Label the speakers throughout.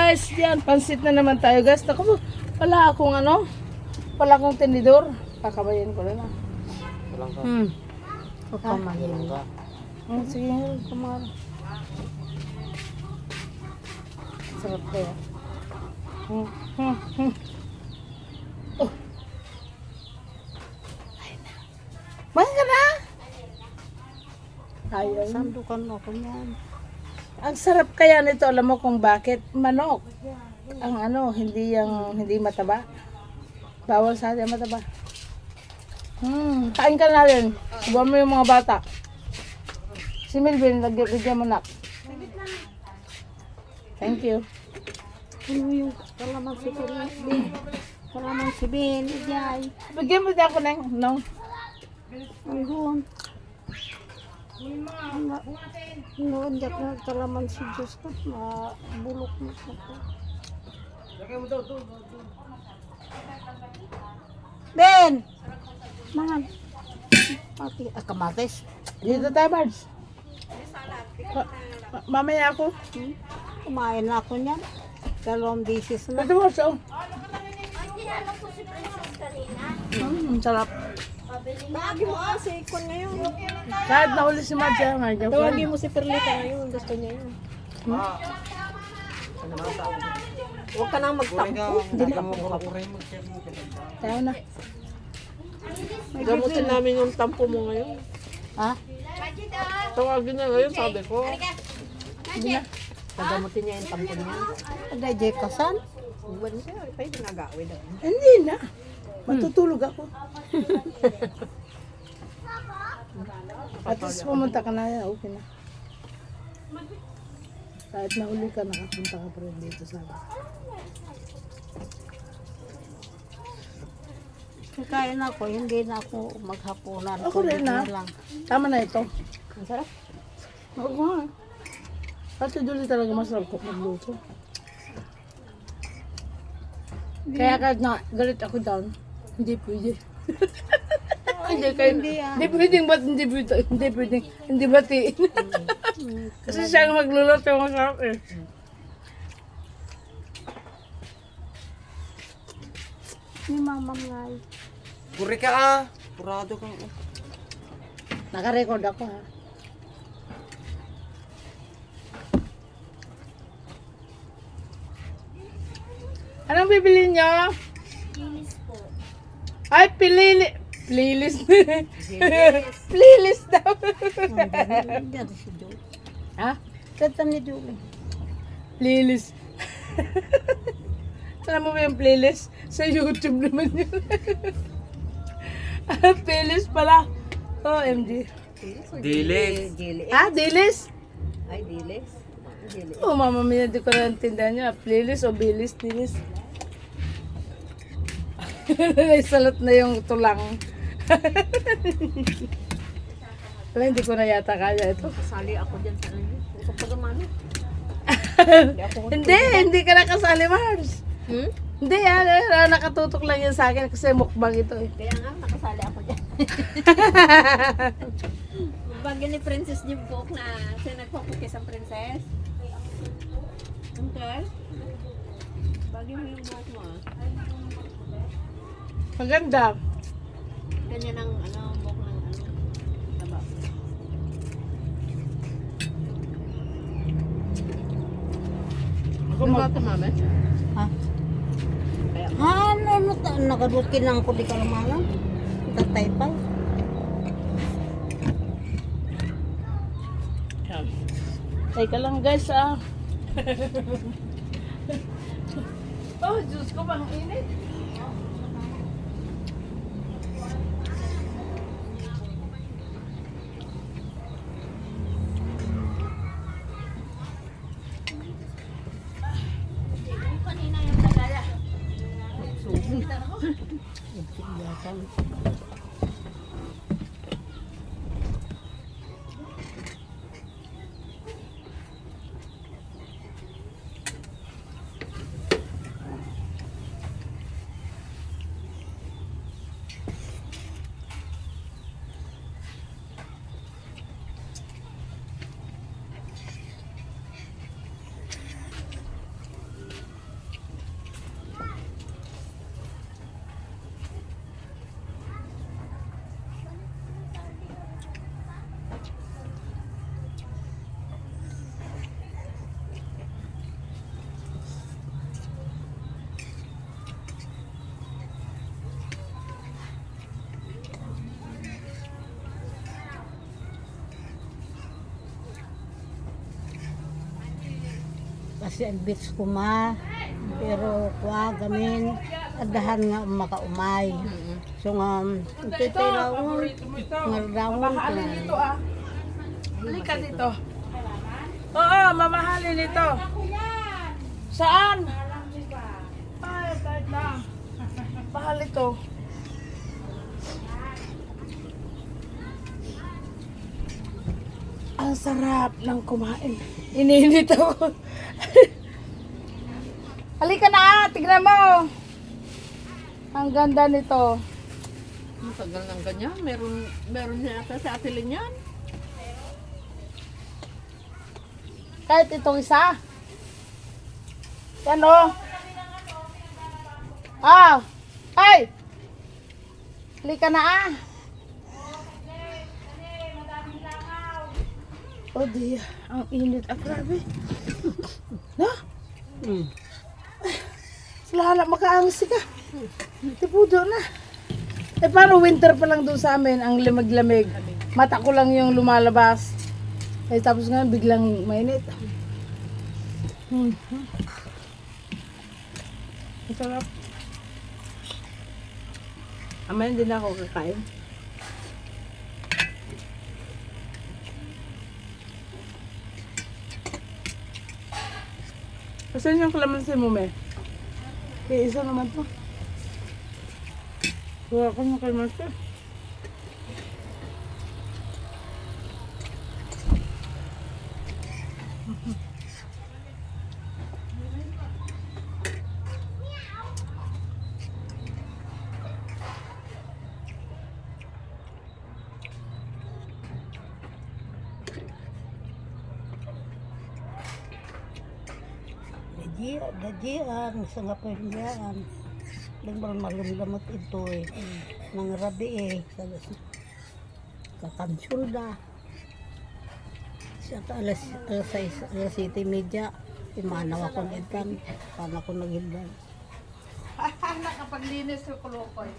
Speaker 1: guys, yan, pansit na naman tayo guys. Naku, wala akong tinidor. Kakabayan ko na.
Speaker 2: Walang ka.
Speaker 3: Kamayin ka.
Speaker 1: Sige, kumar. Sarap kaya. Oh. Mahin ka na? Ayaw.
Speaker 3: Sandukan mo ko yan.
Speaker 1: Ang sarap kaya nito, alam mo kung bakit? Manok. Ang hindi mataba. Bawal sa atin mataba. Kain ka na rin. Subuhan mo yung mga bata. Si Melvin, bigyan mo na. Thank you.
Speaker 3: Ano yung kalamansi ko na? Kalamansi bin, ijay.
Speaker 1: Bigyan mo din ako ng, no?
Speaker 3: Andun. Noon jak na kalamansi Diyos ko. Mabulok mo ko. Ben! Mahal. Pati, kamatis.
Speaker 1: Dito tayo, Bards. Mamaya ako.
Speaker 3: Kumain na ako niyan. 2 beses na.
Speaker 1: Ito, Bards, oh. Sarap.
Speaker 3: Tawagin mo kasi ikon ngayon.
Speaker 1: Kahit nahuli si Marcia,
Speaker 3: Tawagin mo si Perlita ngayon. Gusto niya yun. Huwag ka nang magtampo.
Speaker 1: Tayo na.
Speaker 3: Gamutin namin yung tampo mo ngayon.
Speaker 1: Ha?
Speaker 3: Tawagin niya ngayon, sabi ko.
Speaker 1: Hindi na.
Speaker 3: Pagamutin niya yung tampo niya. Ada Jekasan? Huwag siya, pa'y ginagawin.
Speaker 1: Hindi na. Matutulog ako. At least pumunta ka na, okay na. Kahit nahuli ka, nakapunta ka pa rin dito sa akin.
Speaker 3: Kakain ako, hindi na ako maghapunan.
Speaker 1: Ako rin na. Tama na ito.
Speaker 3: Ang sarap.
Speaker 1: Oo nga. Pati Julie talaga masarap ko magluto. Kaya kahit na galit ako down, hindi pwede. Hindi pwedeng ba't hindi batiin. Kasi siya ang magluluto yung masarap eh.
Speaker 3: Ni mamam nga.
Speaker 2: Puri ka ah. Purado kang.
Speaker 1: Naka-record ako ha. Anong bibili niyo? Playlist po. Ay, playlist. Playlist daw.
Speaker 3: Diyan si Julie.
Speaker 1: Ha?
Speaker 3: Kata ni Julie.
Speaker 1: Playlist. Alam mo ba yung playlist? Sa YouTube naman yun. Playlist pala. OMG.
Speaker 2: Dilis.
Speaker 1: Ah, dilis?
Speaker 3: Ay, dilis.
Speaker 1: Oh, mama mia, di ko na tindahan niya. Playlist o bilis, dilis. Salot na yung tulang. Wala, hindi ko na yata kaya ito.
Speaker 3: Kasali ako dyan sa ano. Sa pagamano.
Speaker 1: Hindi ka nakasali, Mars. Hindi, nakatutok lang yan sa akin kasi mukbang ito eh.
Speaker 3: Kaya nga, nakasali ako dyan. Bagay ni Princess Jim Cook na siya nagpapukis ang princess. Okay? Bagay mo yung buhok mo ah.
Speaker 1: Maganda.
Speaker 3: Ganyan ang buhok ng taba.
Speaker 1: Ako mag...
Speaker 3: mami? Ha? Nakadukin lang ko di kalamanan. Tatay pa.
Speaker 1: Teka lang guys ah. Oh, Diyos ko, bang init. Kanina yung tagaya.
Speaker 3: kasi ang beach ko ma. Pero kuha gamin, adahan nga makaumay. So nga, titira ko, ngarawon ko
Speaker 1: Mamahalin nito ah. Halika dito. Oo, mamahalin nito. Saan? Ay, kahit lang. Mahal ito. Ang sarap ng kumain. Ininit ako. Halika na, tignan mo. Ang ganda nito.
Speaker 3: Matagal ng ganyan, meron niya ata sa atilin yan.
Speaker 1: Kahit itong isa. Yan o. Ah! Ay! Halika na ah. Oh di, ang init. Ah, grabe. No? Sila na makaangsi ka. Tipudo na. Eh paano winter pa lang doon sa amin, ang lamig-lamig. Mata ko lang yung lumalabas. Eh tapos nga biglang mainit. Ang sarap. Aman din ako kakain. Kasi yung kalamansi mo, me? Kaya isa naman to. Kuha ko ng kalamansi.
Speaker 3: Daji ang isang kapahindiyaan. Lingbaran malumdamot ito eh. Nang rabi eh. Kakansulda. Siya ta alas 7:30. Imanaw ako ng itan. Paano ako nag-hildan.
Speaker 1: Nakapaglinis yung kulukoy.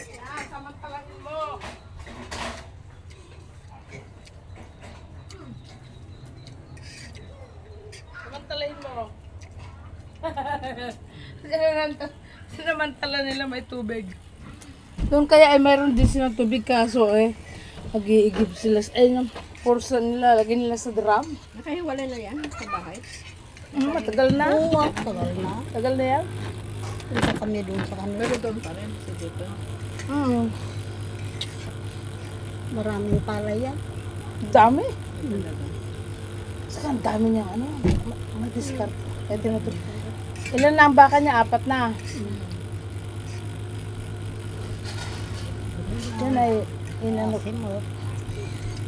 Speaker 1: Yan, samantalahin mo. Samantalahin mo. Sinamantala nila may tubig. Doon kaya ay mayroon din silang tubig kaso mag-iigib sila. Ay, yung porsa nila, lagay nila sa drum.
Speaker 3: Nakahiwalay na yan sa bahay.
Speaker 1: Matagal na.
Speaker 3: Oo, tagal na.
Speaker 1: Tagal na yan.
Speaker 3: Punta kami doon sa kanila.
Speaker 2: Pero doon pa rin, si dito.
Speaker 3: Maraming palay yan.
Speaker 1: Dami. Saka ang dami niyang madiskart. Pwede na ito. Ilan na ang baka niya? 4 na. Yan ay inano.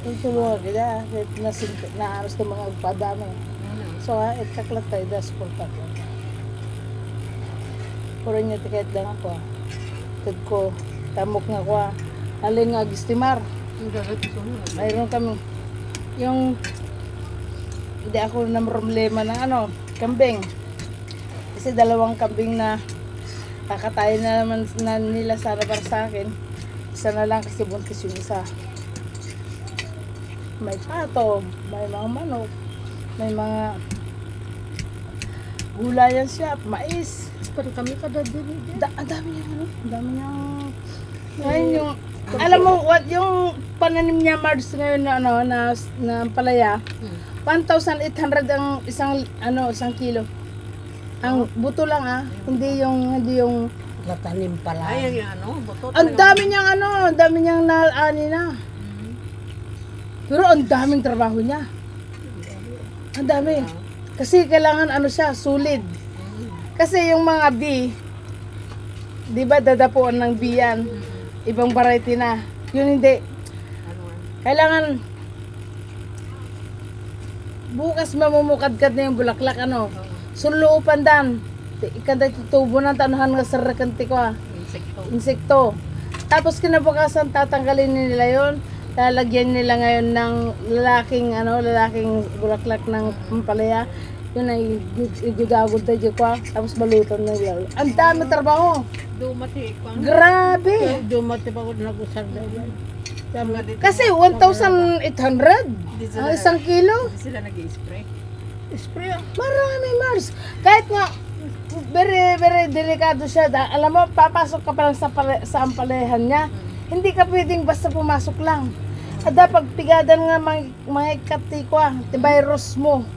Speaker 1: Yung tulungan kita. Naaros ng mga agpadami. So itaklat tayo. Das pultak. Puro niya tikait lang ako. Tad ko. Tamok nga ko. Halin nga gistimar. Mayroon kami. Yung hindi ako na problema ng kambing. Kasi 2 kambing na kakatayin na naman na nila sana para sa akin. Isa na lang kasi buntis yung isa. May pato, may mga manok, may mga gulayan siya, mais.
Speaker 3: Pero kami kada din.
Speaker 1: Ang dami niya ang dami niya. Ngayon yung, alam mo, yung pananim niya Mars ngayon na palaya, 1,800 ang isang kilo. Ang buto lang hindi yung
Speaker 3: Natanim pala. Ay, yung buto.
Speaker 1: ang dami niyang naani na. Pero ang daming trabaho niya. Ang dami. Kasi kailangan siya, solid. Kasi yung mga bee, di ba dadapuan ng bee yan? Ibang variety na. Yun hindi. Kailangan bukas mamumukadkad na yung bulaklak Sunloopan dan. Ikanda tutubo na tanuhan nga sarakanti ko Insekto. Tapos kinabukasan tatanggalin nila yon. Lalagyan nila ngayon ng lalaking bulaklak ng pampalaya. Yun ay igagagod tayo ko. Tapos balutan na yun. Ang dami trabaho.
Speaker 3: Dumati pa.
Speaker 1: Grabe.
Speaker 3: Dumati pa ko nag-usar na yan.
Speaker 1: Kasi 1,800 ang isang kilo.
Speaker 2: Hindi sila nag-i-spray.
Speaker 3: Spray.
Speaker 1: Marami, Mars. Kahit nga, very, very delikado siya. Alam mo, papasok ka pa lang sa ampalehan niya. Hindi ka pwedeng basta pumasok lang. At dapat pigadan nga mga ikati ko ti virus mo.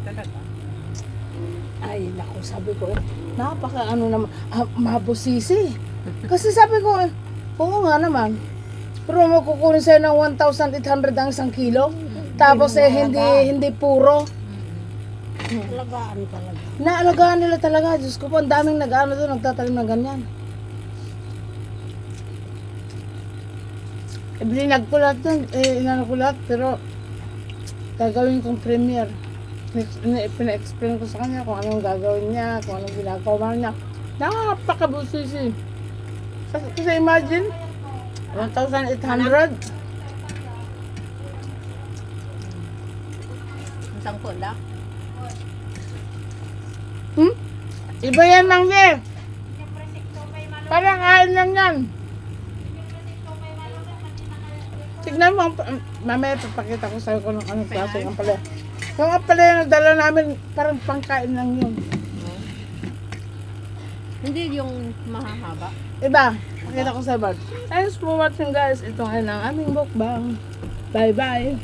Speaker 1: Ay, naku, sabi ko, napaka ano naman, mabusisi. Kasi sabi ko, oo nga naman. Pero makukunin sa'yo ng 1,800 ang isang kilo. Tapos hindi puro.
Speaker 3: Alagaan talaga.
Speaker 1: Naalagaan nila talaga. Diyos ko po, ang daming nag-ano doon, nagtatalim ng ganyan. Ibinag ko lahat doon, inano ko lahat, pero gagawin kong premier. Pina-explain ko sa kanya kung anong gagawin niya, kung anong ginagawa niya. Napakabusisi. Kasi imagine, 1,800.
Speaker 3: Isang pula.
Speaker 1: Iba yan lang din. Parang kain lang yan. Tignan mo, mamaya papakita ko sa'yo kung anong klase ng ampalaya. Yung ampalaya na dala namin, parang pangkain lang yun.
Speaker 3: Hindi yung mahahaba.
Speaker 1: Iba, pakita ko sa'yo, Bart. Thanks for watching, guys. Ito ay ang aming mukbang. Bye-bye.